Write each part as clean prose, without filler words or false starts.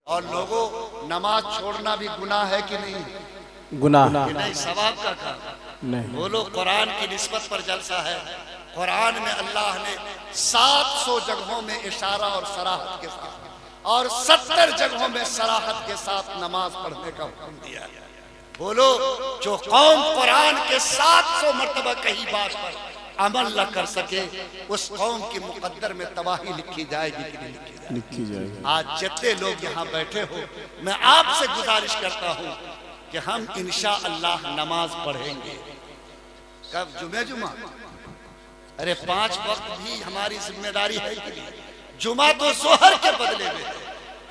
और लोगों, नमाज छोड़ना भी गुनाह है कि नहीं? गुनाह नहीं, सवाब का काम नहीं। बोलो। कुरान की निस्बत पर जलसा है। कुरान में अल्लाह ने 700 जगहों में इशारा और सराहत के साथ और 70 जगहों में सराहत के साथ नमाज पढ़ने का हुक्म दिया है। बोलो, जो कौम कुरान के 700 मर्तबा कही बात पर अमल न कर सके, उस कौम की मुकद्दर में तबाही लिखी जाएगी कि नहीं लिखी जाएगी? आज जितने लोग यहाँ बैठे हो, मैं आपसे गुजारिश करता हूँ कि हम इंशाअल्लाह नमाज पढ़ेंगे। कब? जुमा। अरे 5 वक्त भी हमारी जिम्मेदारी है कि नहीं? जुमा तो जोहर के बदले में है,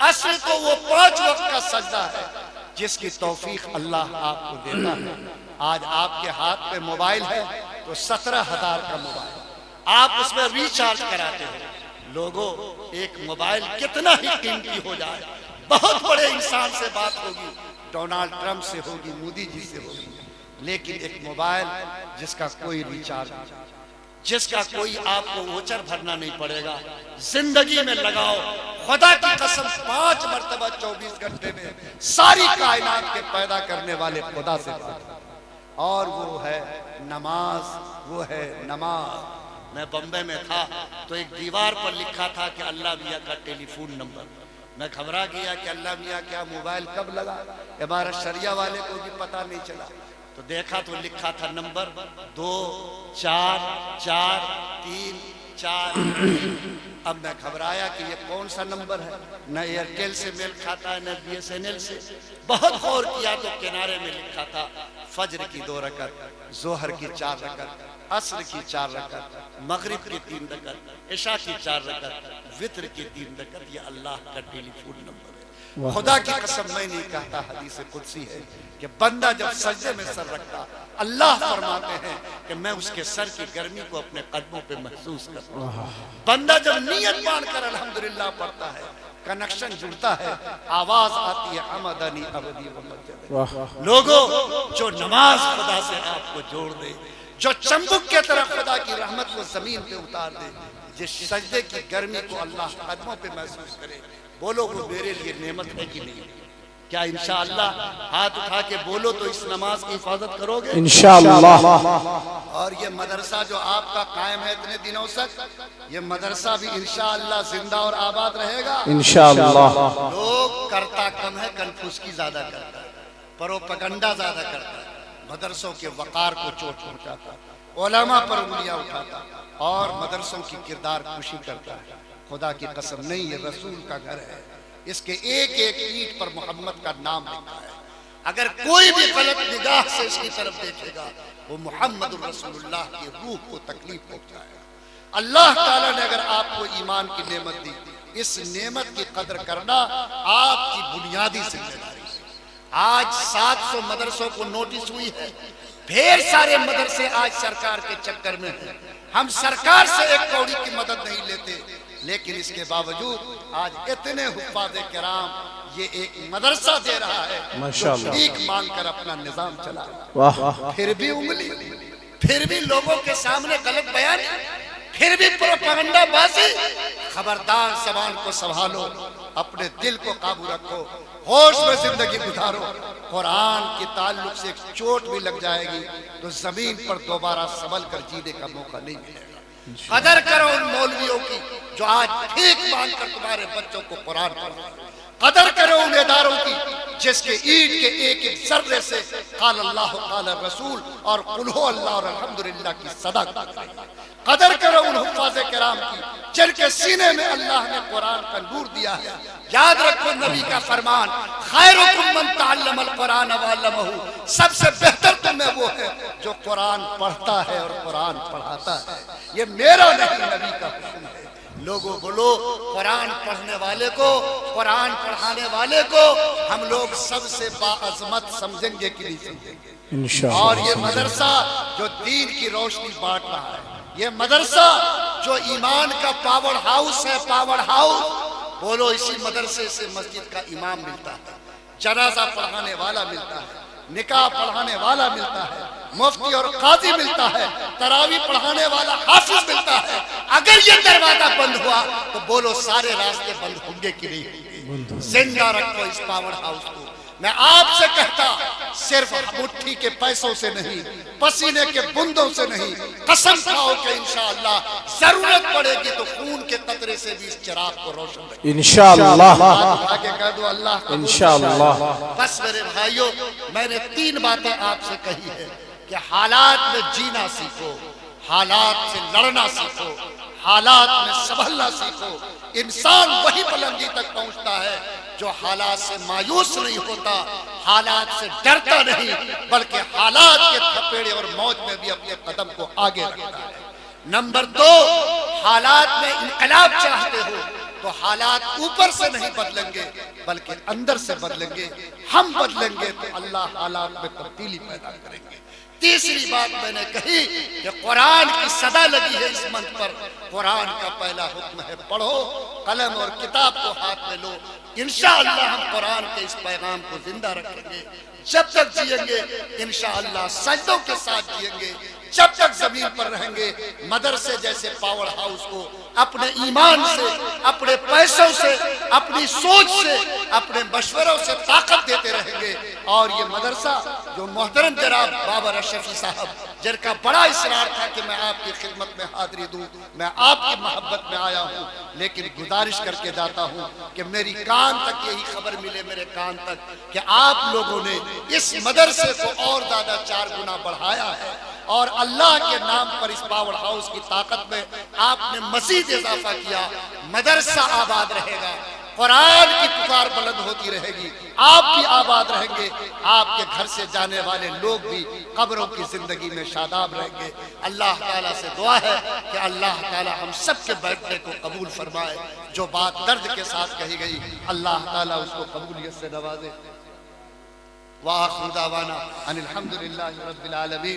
असल तो वो 5 वक्त का सजदा है जिसकी तौफीक अल्लाह आपको देता है। आज आपके हाथ में मोबाइल है तो 17,000 का मोबाइल आप उसमें रिचार्ज कराते हो। लोगों, एक मोबाइल कितना ही कीमती हो जाए, बहुत बड़े इंसान से बात होगी, डोनाल्ड ट्रंप से होगी, मोदी जी से होगी, लेकिन एक मोबाइल जिसका कोई रिचार्ज, जिसका कोई आपको वोचर भरना नहीं पड़ेगा, जिंदगी में लगाओ। खुदा की कसम 5 मरतबा 24 घंटे में सारी कायनात के पैदा करने वाले खुदा से बात, और वो है नमाज, वो है नमाज। मैं बम्बई में था तो एक दीवार पर लिखा था कि अल्लाह मियाँ का टेलीफोन नंबर। मैं घबरा गया कि अल्लाह मियाँ क्या मोबाइल कब लगा, हमारा शरिया वाले को भी पता नहीं चला। तो देखा तो लिखा था नंबर 2 4 4 3 4। अब मैं घबराया कि ये कौन सा नंबर है, न एयरटेल से मेल खाता है न BSNL से। बहुत गौर किया तो किनारे में लिखा था फजर की 2 रकत, जोहर की 4 रकत, असर की 4 रकत, मगरिब की 3 रकत, इशा की 4 रकत, वित्र की 3 रकत। ये अल्लाह का टेलीफोन नंबर है। खुदा की कसम मैं नहीं कहता, हदीस कुदसी है कि बंदा जब सजदे में सर रखता, अल्लाह फरमाते हैं कि मैं उसके सर की गर्मी को अपने कदमों पे महसूस करता हूँ। बंदा जब नियत बांधकर अल्हम्दुलिल्लाह पढ़ता है, कनेक्शन जुड़ता है, आवाज आती है अमदनी अबदी व मजद। लोगों, जो नमाज खुदा से आपको जोड़ दे, जो चंबुक के तरह खुदा की रहमत को जमीन पे उतार दे, जिस सजदे की गर्मी को अल्लाह कदमों पे महसूस करे, बोलो वो मेरे लिए नेमत है कि नहीं? क्या इंशाअल्लाह हाथ उठा के बोलो तो इस नमाज की हिफाजत करोगे? इंशाअल्लाह। और ये मदरसा जो आपका कायम है इतने दिनों तक, ये मदरसा भी इंशाअल्लाह जिंदा और आबाद रहेगा इंशाअल्लाह। लोग करता कम है, कन्फ्यूज ज्यादा करता है, प्रोपेगेंडा ज्यादा करता है, मदरसों के वकार को चोट पहुंचाता, उलमा पर उंगलियां उठाता और मदरसों की किरदार खुशी करता है। खुदा की कसम नहीं, ये रसूल का घर है, इसके एक एक ईंट पर मोहम्मद का नाम लिखा है। अगर कोई भी गलत निगाह से इसकी तरफ देखेगा, वो मोहम्मद रसूलुल्लाह की रूह को तकलीफ पहुंचाएगा। अल्लाह ताला ने अगर आपको ईमान की नेमत दी, इस नेमत की कदर करना आपकी बुनियादी जिम्मेदारी है। आज 700 मदरसों को नोटिस हुई है, ढेर सारे मदरसे आज सरकार के चक्कर में हैं। हम सरकार से एक कौड़ी की मदद नहीं लेते, लेकिन इसके बावजूद आज इतने हुफ्फाज़े किराम ये एक मदरसा दे रहा है जो भीख मांगकर अपना निजाम चला रहा है। फिर भी उंगली, फिर भी लोगों के सामने गलत बयान, फिर भी प्रोपेगेंडा बाजी। खबरदार, ज़बान को संभालो, अपने दिल को काबू रखो, होश में जिंदगी गुजारो। कुरान के ताल्लुक से एक चोट भी लग जाएगी तो जमीन पर दोबारा संभल कर जीने का मौका नहीं मिलेगा। कदर करो उन मौलवियों की जो आज भीख मांगकर तुम्हारे बच्चों को कुरान पढ़ा। कदर करो उन इदारों की जिसके ईद के एक एक जर्रे से काल अल्लाह काल रसूल और कुल हु अल्लाह और अल्हम्दुलिल्लाह की सदा। कदर करो उन हुफ्फाज़े किराम की जिनके सीने में अल्लाह ने कुरान का नूर दिया है। याद रखो नबी का फरमान, खैरुकुम मन तअल्लमल कुरान व अल्लमहु, सबसे बेहतर तुम्हें वो है जो कुरान पढ़ता है और कुरान पढ़ाता है। ये मेरा नहीं, नबी का हुक्म है। लोगों बोलो, कुरान पढ़ने वाले को, कुरान पढ़ाने वाले को हम लोग सबसे बाअज़मत समझेंगे कि नहीं समझेंगे? इंशाअल्लाह। और ये मदरसा जो दीन की रोशनी बांट रहा है, ये मदरसा जो ईमान का पावर हाउस है, पावर हाउस, बोलो इसी मदरसे से मस्जिद का इमाम मिलता है, जनाजा पढ़ाने वाला मिलता है, निकाह पढ़ाने वाला मिलता है, मुफ्ती और काजी मिलता है, तरावी पढ़ाने वाला हाफिज मिलता है। अगर ये दरवाजा बंद हुआ तो बोलो सारे रास्ते बंद होंगे कि नहीं होंगे? जिंदा रखो इस पावर हाउस को। मैं आपसे कहता, सिर्फ मुट्ठी के पैसों से नहीं, पसीने के बूंदों से नहीं, कसम खाओ कि इंशाअल्लाह जरूरत पड़ेगी तो खून के कतरे से भी इस चिराग को रोशन रखें इंशाअल्लाह। आगे कह दो अल्लाह कबूल इंशाअल्लाह। बस मेरे भाइयों, मैंने 3 बातें आपसे कही है कि हालात में जीना सीखो, हालात से लड़ना सीखो, हालात में संभलना सीखो। इंसान वही बुलंदी तक पहुंचता है जो हालात से मायूस नहीं होता, हालात से डरता नहीं, बल्कि हालात के थपेड़े और मौत में भी अपने कदम को आगे रखता है। नंबर 2, हालात में इनकलाब चाहते हो तो हालात ऊपर से नहीं बदलेंगे बल्कि अंदर से बदलेंगे। हम बदलेंगे तो अल्लाह हालात में तब्दीली पैदा करेंगे। तीसरी बात मैंने कही कि कुरान की सदा लगी है इस मंच पर। कुरान का पहला हुक्म है पढ़ो, कलम और किताब को हाथ में लो। इंशाअल्लाह हम कुरान के इस पैगाम को जिंदा रखेंगे। जब तक जिएंगे इंशाअल्लाह सजदों के साथ जिएंगे। जब तक जमीन पर रहेंगे मदरसे जैसे पावर हाउस को अपने ईमान से, अपने पैसों से, अपनी सोच से, अपने मशवरों से ताकत देते रहेंगे। और ये मदरसा जो मोहतरम जनाब बाबर अशरफी साहब, जिनका बड़ा इसरार था कि मैं आपकी खिदमत में हाजिरी दूं, मैं आपकी मोहब्बत में आया हूं, लेकिन गुजारिश करके जाता हूं कि मेरी कान तक यही खबर मिले, मेरे कान तक, कि आप लोगों ने इस मदरसे को और ज्यादा 4 गुना बढ़ाया है और अल्लाह के नाम पर इस पावर हाउस की ताकत में आपने मजीद इजाफा किया। मदरसा आबाद रहेगा, कुरान की पुकार बुलंद होती रहेगी, आप भी आबाद रहेंगे, आपके घर से जाने वाले लोग भी कब्रों की जिंदगी में शादाब रहेंगे। अल्लाह ताला से दुआ है कि अल्लाह ताला हम सब के बैठने को कबूल फरमाए। जो बात दर्द के साथ कही गई अल्लाह ताला उसको कबूलियत से नवाजे। वाह खुदावाना अनिल हम्दुलिल्लाहि रब्बिल आलमीन।